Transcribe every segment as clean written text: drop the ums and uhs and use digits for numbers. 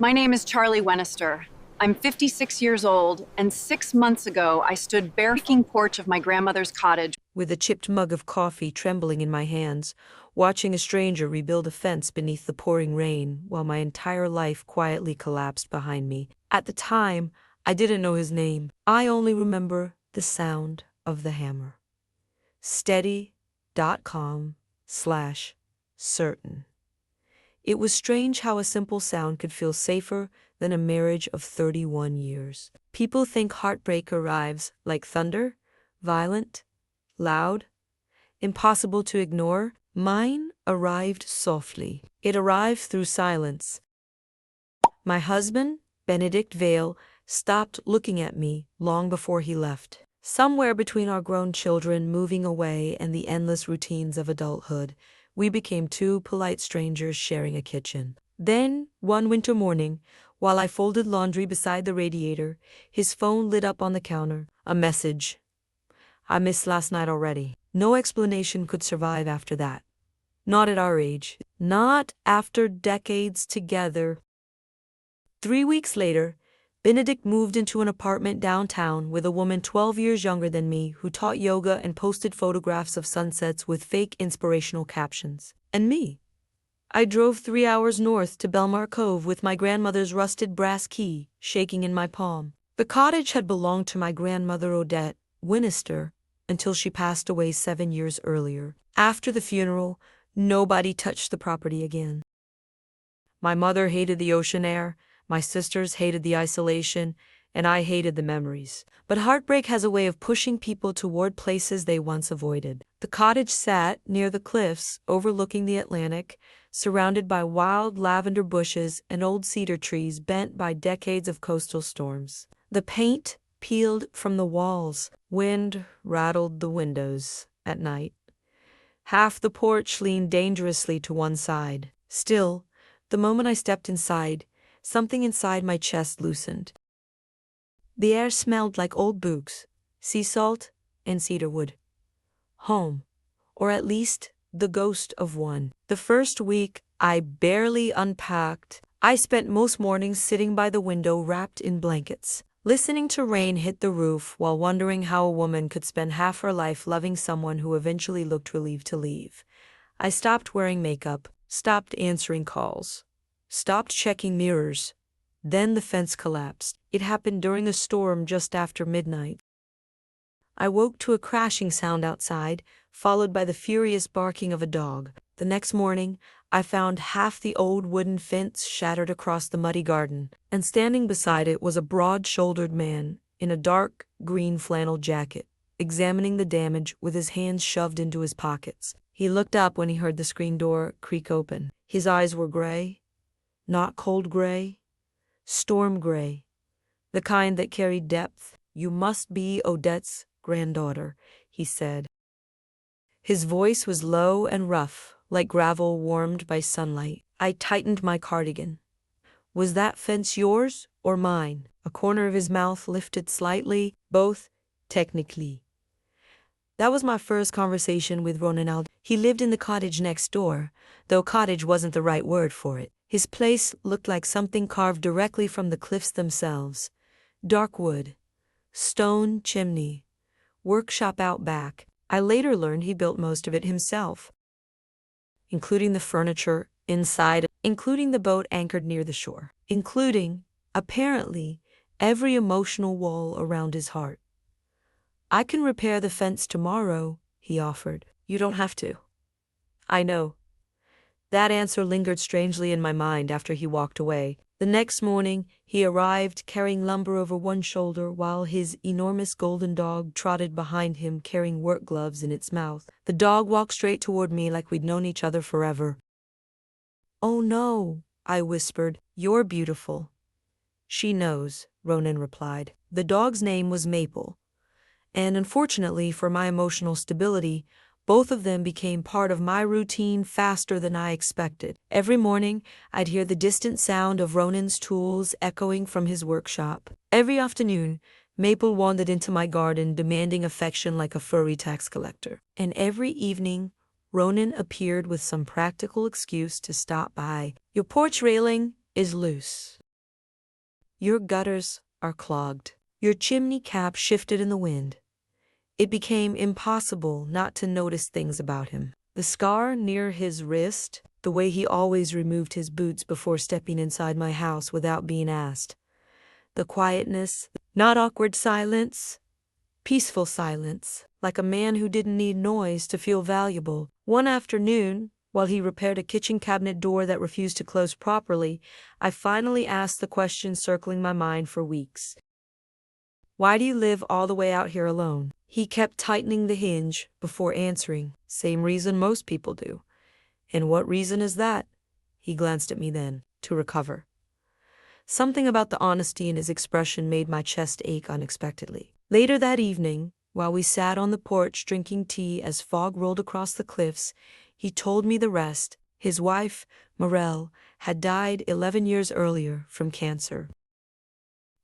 My name is Charlie Wenister. I'm 56 years old, and 6 months ago, I stood barefoot porch of my grandmother's cottage with a chipped mug of coffee trembling in my hands, watching a stranger rebuild a fence beneath the pouring rain while my entire life quietly collapsed behind me. At the time, I didn't know his name. I only remember the sound of the hammer. Steady.com/certain. It was strange how a simple sound could feel safer than a marriage of 31 years. People think heartbreak arrives like thunder, violent, loud, impossible to ignore. Mine arrived softly. It arrived through silence. My husband, Benedict Vale, stopped looking at me long before he left. Somewhere between our grown children moving away and the endless routines of adulthood, we became two polite strangers sharing a kitchen. Then, one winter morning, while I folded laundry beside the radiator, his phone lit up on the counter. A message. I missed last night already. No explanation could survive after that. Not at our age. Not after decades together. 3 weeks later, Benedict moved into an apartment downtown with a woman 12 years younger than me who taught yoga and posted photographs of sunsets with fake inspirational captions. And me. I drove 3 hours north to Belmar Cove with my grandmother's rusted brass key shaking in my palm. The cottage had belonged to my grandmother Odette Winister until she passed away 7 years earlier. After the funeral, nobody touched the property again. My mother hated the ocean air, my sisters hated the isolation, and I hated the memories. But heartbreak has a way of pushing people toward places they once avoided. The cottage sat near the cliffs overlooking the Atlantic, surrounded by wild lavender bushes and old cedar trees bent by decades of coastal storms. The paint peeled from the walls. Wind rattled the windows at night. Half the porch leaned dangerously to one side. Still, the moment I stepped inside, something inside my chest loosened. The air smelled like old books, sea salt, and cedarwood. Home, or at least the ghost of one. The first week, I barely unpacked. I spent most mornings sitting by the window wrapped in blankets, listening to rain hit the roof while wondering how a woman could spend half her life loving someone who eventually looked relieved to leave. I stopped wearing makeup, stopped answering calls, stopped checking mirrors. Then the fence collapsed. It happened during a storm just after midnight. I woke to a crashing sound outside, followed by the furious barking of a dog. The next morning, I found half the old wooden fence shattered across the muddy garden, and standing beside it was a broad-shouldered man in a dark green flannel jacket, examining the damage with his hands shoved into his pockets. He looked up when he heard the screen door creak open. His eyes were gray, not cold gray, storm gray, the kind that carried depth. "You must be Odette's granddaughter," he said. His voice was low and rough, like gravel warmed by sunlight. I tightened my cardigan. "Was that fence yours or mine?" A corner of his mouth lifted slightly. "Both, technically." That was my first conversation with Ronald. He lived in the cottage next door, though cottage wasn't the right word for it. His place looked like something carved directly from the cliffs themselves. Dark wood, stone chimney, workshop out back. I later learned he built most of it himself, including the furniture inside, including the boat anchored near the shore, including, apparently, every emotional wall around his heart. "I can repair the fence tomorrow," he offered. "You don't have to." "I know." That answer lingered strangely in my mind after he walked away. The next morning, he arrived carrying lumber over one shoulder while his enormous golden dog trotted behind him carrying work gloves in its mouth. The dog walked straight toward me like we'd known each other forever. "Oh no," I whispered. "You're beautiful." "She knows," Ronan replied. The dog's name was Maple, and unfortunately for my emotional stability, both of them became part of my routine faster than I expected. Every morning, I'd hear the distant sound of Ronan's tools echoing from his workshop. Every afternoon, Maple wandered into my garden demanding affection like a furry tax collector. And every evening, Ronan appeared with some practical excuse to stop by. "Your porch railing is loose." Your gutters are clogged. Your chimney cap shifted in the wind. It became impossible not to notice things about him. The scar near his wrist, the way he always removed his boots before stepping inside my house without being asked. The quietness, not awkward silence, peaceful silence, like a man who didn't need noise to feel valuable. One afternoon, while he repaired a kitchen cabinet door that refused to close properly, I finally asked the question circling my mind for weeks. Why do you live all the way out here alone? He kept tightening the hinge before answering. Same reason most people do. And what reason is that? He glanced at me then, to recover. Something about the honesty in his expression made my chest ache unexpectedly. Later that evening, while we sat on the porch drinking tea as fog rolled across the cliffs, he told me the rest. His wife, Morel, had died 11 years earlier from cancer.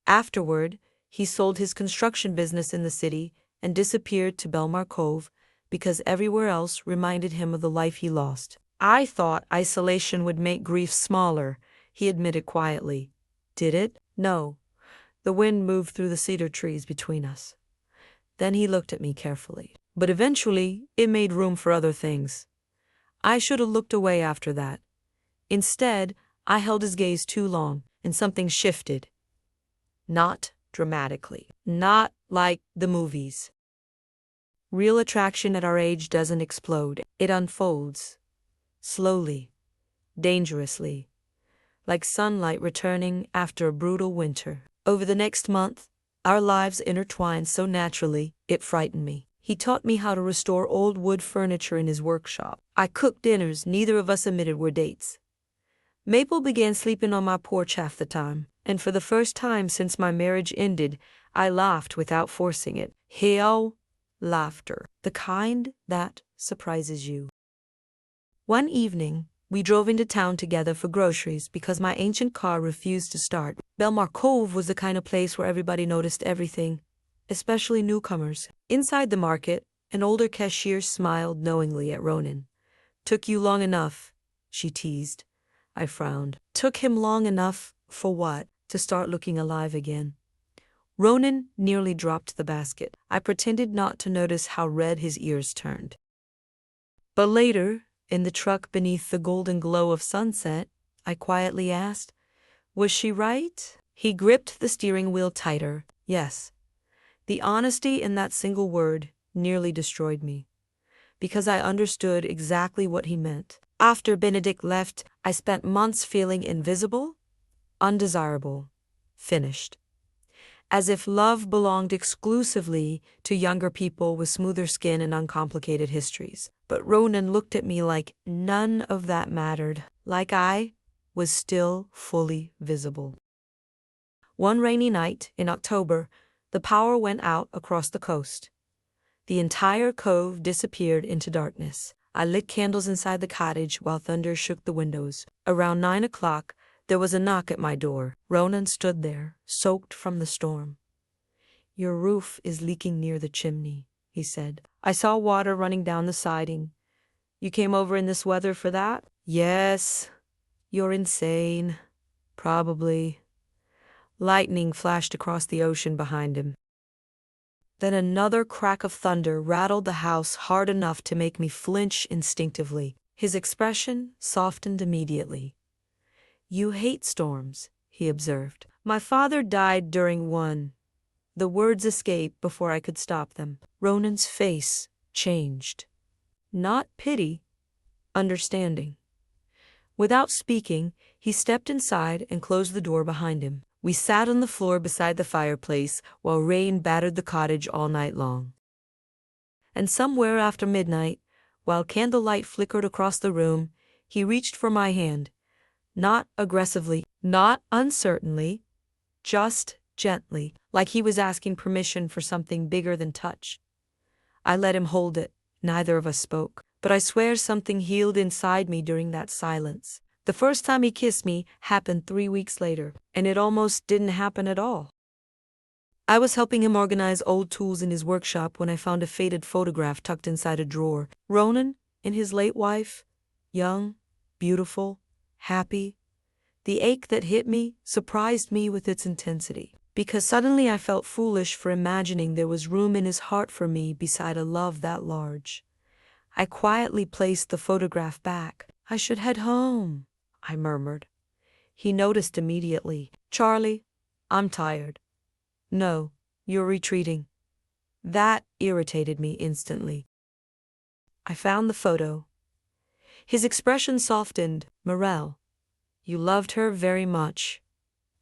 Afterward, he sold his construction business in the city and disappeared to Belmar Cove because everywhere else reminded him of the life he lost. I thought isolation would make grief smaller, he admitted quietly. Did it? No. The wind moved through the cedar trees between us. Then he looked at me carefully. But eventually, it made room for other things. I should have looked away after that. Instead, I held his gaze too long, and something shifted. Not dramatically. Not like the movies. Real attraction at our age doesn't explode. It unfolds. Slowly. Dangerously. Like sunlight returning after a brutal winter. Over the next month, our lives intertwined so naturally, it frightened me. He taught me how to restore old wood furniture in his workshop. I cooked dinners neither of us admitted were dates. Maple began sleeping on my porch half the time, and for the first time since my marriage ended, I laughed without forcing it. Hell, laughter. The kind that surprises you. One evening, we drove into town together for groceries because my ancient car refused to start. Belmar Cove was the kind of place where everybody noticed everything, especially newcomers. Inside the market, an older cashier smiled knowingly at Ronan. Took you long enough, she teased. I frowned. Took him long enough, for what? To start looking alive again. Ronan nearly dropped the basket. I pretended not to notice how red his ears turned. But later, in the truck beneath the golden glow of sunset, I quietly asked, was she right? He gripped the steering wheel tighter. Yes. The honesty in that single word nearly destroyed me, because I understood exactly what he meant. After Benedict left, I spent months feeling invisible, undesirable, finished. As if love belonged exclusively to younger people with smoother skin and uncomplicated histories. But Ronan looked at me like none of that mattered, like I was still fully visible. One rainy night in October, the power went out across the coast. The entire cove disappeared into darkness. I lit candles inside the cottage while thunder shook the windows. Around 9 o'clock, there was a knock at my door. Ronan stood there, soaked from the storm. Your roof is leaking near the chimney, he said. I saw water running down the siding. You came over in this weather for that? Yes. You're insane. Probably. Lightning flashed across the ocean behind him. Then another crack of thunder rattled the house hard enough to make me flinch instinctively. His expression softened immediately. You hate storms, he observed. My father died during one. The words escaped before I could stop them. Ronan's face changed. Not pity, understanding. Without speaking, he stepped inside and closed the door behind him. We sat on the floor beside the fireplace while rain battered the cottage all night long. And somewhere after midnight, while candlelight flickered across the room, he reached for my hand. Not aggressively, not uncertainly, just gently, like he was asking permission for something bigger than touch. I let him hold it. Neither of us spoke. But I swear something healed inside me during that silence. The first time he kissed me happened 3 weeks later, and it almost didn't happen at all. I was helping him organize old tools in his workshop when I found a faded photograph tucked inside a drawer. Ronan and his late wife, young, beautiful, happy. The ache that hit me surprised me with its intensity, because suddenly I felt foolish for imagining there was room in his heart for me beside a love that large. I quietly placed the photograph back. "I should head home," I murmured. He noticed immediately. "Charlie, I'm tired." "No, you're retreating." That irritated me instantly. I found the photo. His expression softened. "Morel, you loved her very much."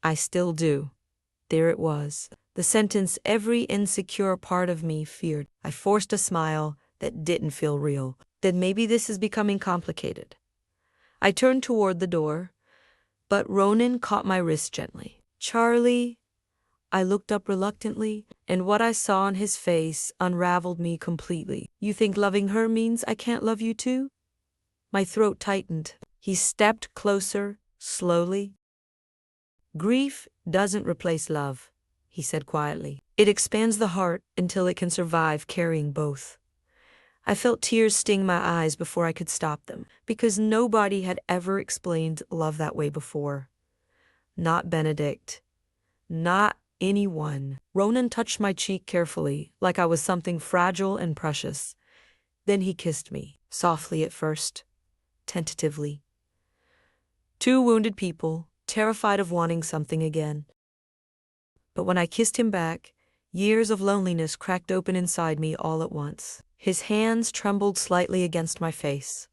"I still do." There it was, the sentence every insecure part of me feared. I forced a smile that didn't feel real. Then maybe this is becoming complicated. I turned toward the door, but Ronan caught my wrist gently. "Charlie," I looked up reluctantly, and what I saw on his face unraveled me completely. "You think loving her means I can't love you too?" My throat tightened. He stepped closer, slowly. "Grief doesn't replace love," he said quietly. "It expands the heart until it can survive carrying both." I felt tears sting my eyes before I could stop them, because nobody had ever explained love that way before. Not Benedict. Not anyone. Ronan touched my cheek carefully, like I was something fragile and precious. Then he kissed me, softly at first, tentatively. Two wounded people, terrified of wanting something again. But when I kissed him back, years of loneliness cracked open inside me all at once. His hands trembled slightly against my face.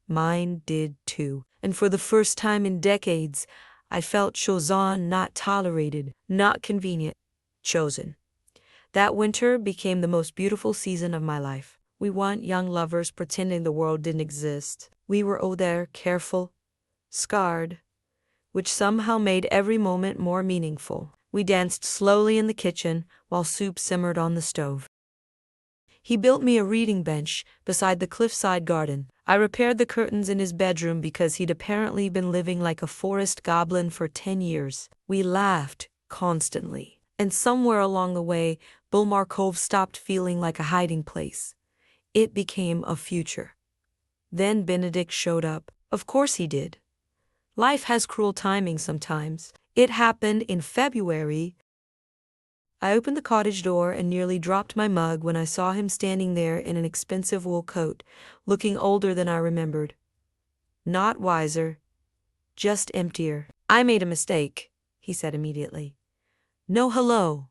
Mine did too. And for the first time in decades, I felt chosen, not tolerated, not convenient. Chosen. That winter became the most beautiful season of my life. We weren't young lovers pretending the world didn't exist. We were there, careful, scarred, which somehow made every moment more meaningful. We danced slowly in the kitchen while soup simmered on the stove. He built me a reading bench beside the cliffside garden. I repaired the curtains in his bedroom because he'd apparently been living like a forest goblin for 10 years. We laughed constantly. And somewhere along the way, Bulmar Cove stopped feeling like a hiding place. It became a future. Then Benedict showed up. Of course he did. Life has cruel timing sometimes. It happened in February. I opened the cottage door and nearly dropped my mug when I saw him standing there in an expensive wool coat, looking older than I remembered. Not wiser, just emptier. "I made a mistake," he said immediately. "No hello.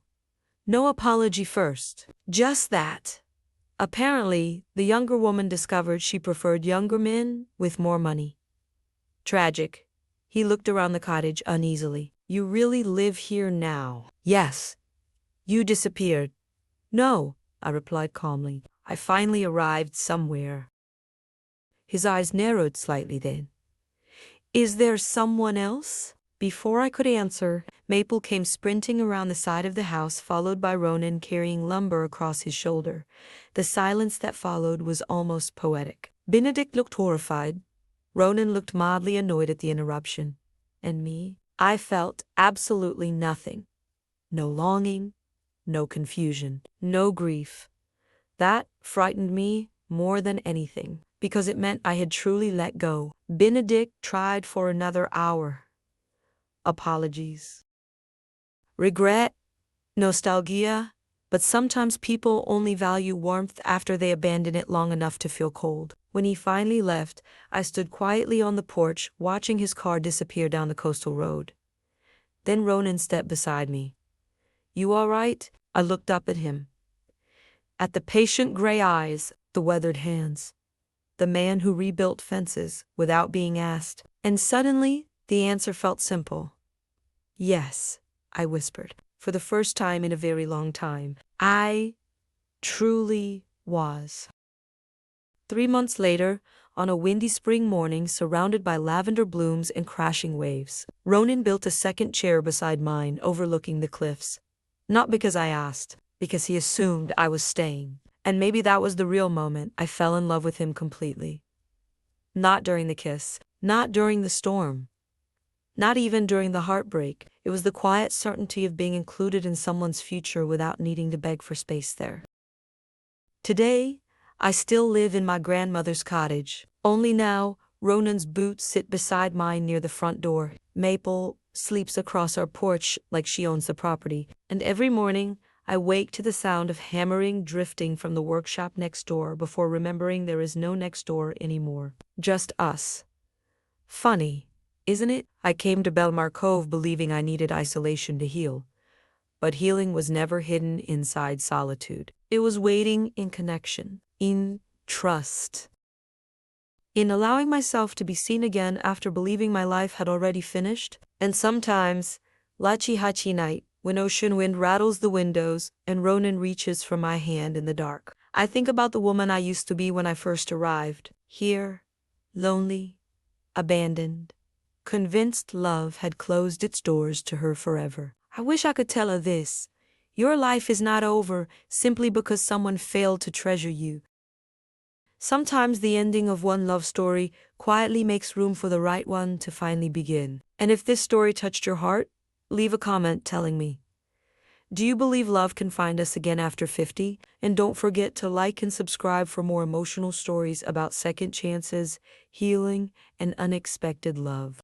No apology first. Just that." Apparently, the younger woman discovered she preferred younger men with more money. Tragic. He looked around the cottage uneasily. "You really live here now?" "Yes." "You disappeared." "No," I replied calmly. "I finally arrived somewhere." His eyes narrowed slightly then. "Is there someone else?" Before I could answer, Maple came sprinting around the side of the house, followed by Ronan carrying lumber across his shoulder. The silence that followed was almost poetic. Benedict looked horrified. Ronan looked mildly annoyed at the interruption. And me? I felt absolutely nothing. No longing, no confusion, no grief. That frightened me more than anything, because it meant I had truly let go. Benedict tried for another hour. Apologies. Regret. Nostalgia. But sometimes people only value warmth after they abandon it long enough to feel cold. When he finally left, I stood quietly on the porch, watching his car disappear down the coastal road. Then Ronan stepped beside me. "You all right?" I looked up at him. At the patient gray eyes, the weathered hands. The man who rebuilt fences without being asked. And suddenly, the answer felt simple. "Yes," I whispered. For the first time in a very long time, I truly was. 3 months later, on a windy spring morning surrounded by lavender blooms and crashing waves, Ronan built a second chair beside mine overlooking the cliffs. Not because I asked, because he assumed I was staying. And maybe that was the real moment I fell in love with him completely. Not during the kiss, not during the storm, not even during the heartbreak. It was the quiet certainty of being included in someone's future without needing to beg for space there. Today, I still live in my grandmother's cottage, only now Ronan's boots sit beside mine near the front door. Maple sleeps across our porch like she owns the property. And every morning, I wake to the sound of hammering drifting from the workshop next door before remembering there is no next door anymore. Just us. Funny, isn't it? I came to Belmar Cove believing I needed isolation to heal. But healing was never hidden inside solitude. It was waiting in connection, in trust, in allowing myself to be seen again after believing my life had already finished. And sometimes, Lachi Hachi night, when ocean wind rattles the windows and Ronan reaches for my hand in the dark, I think about the woman I used to be when I first arrived. Here, lonely, abandoned, convinced love had closed its doors to her forever. I wish I could tell her this. Your life is not over simply because someone failed to treasure you. Sometimes the ending of one love story quietly makes room for the right one to finally begin. And if this story touched your heart, leave a comment telling me. Do you believe love can find us again after 50? And don't forget to like and subscribe for more emotional stories about second chances, healing, and unexpected love.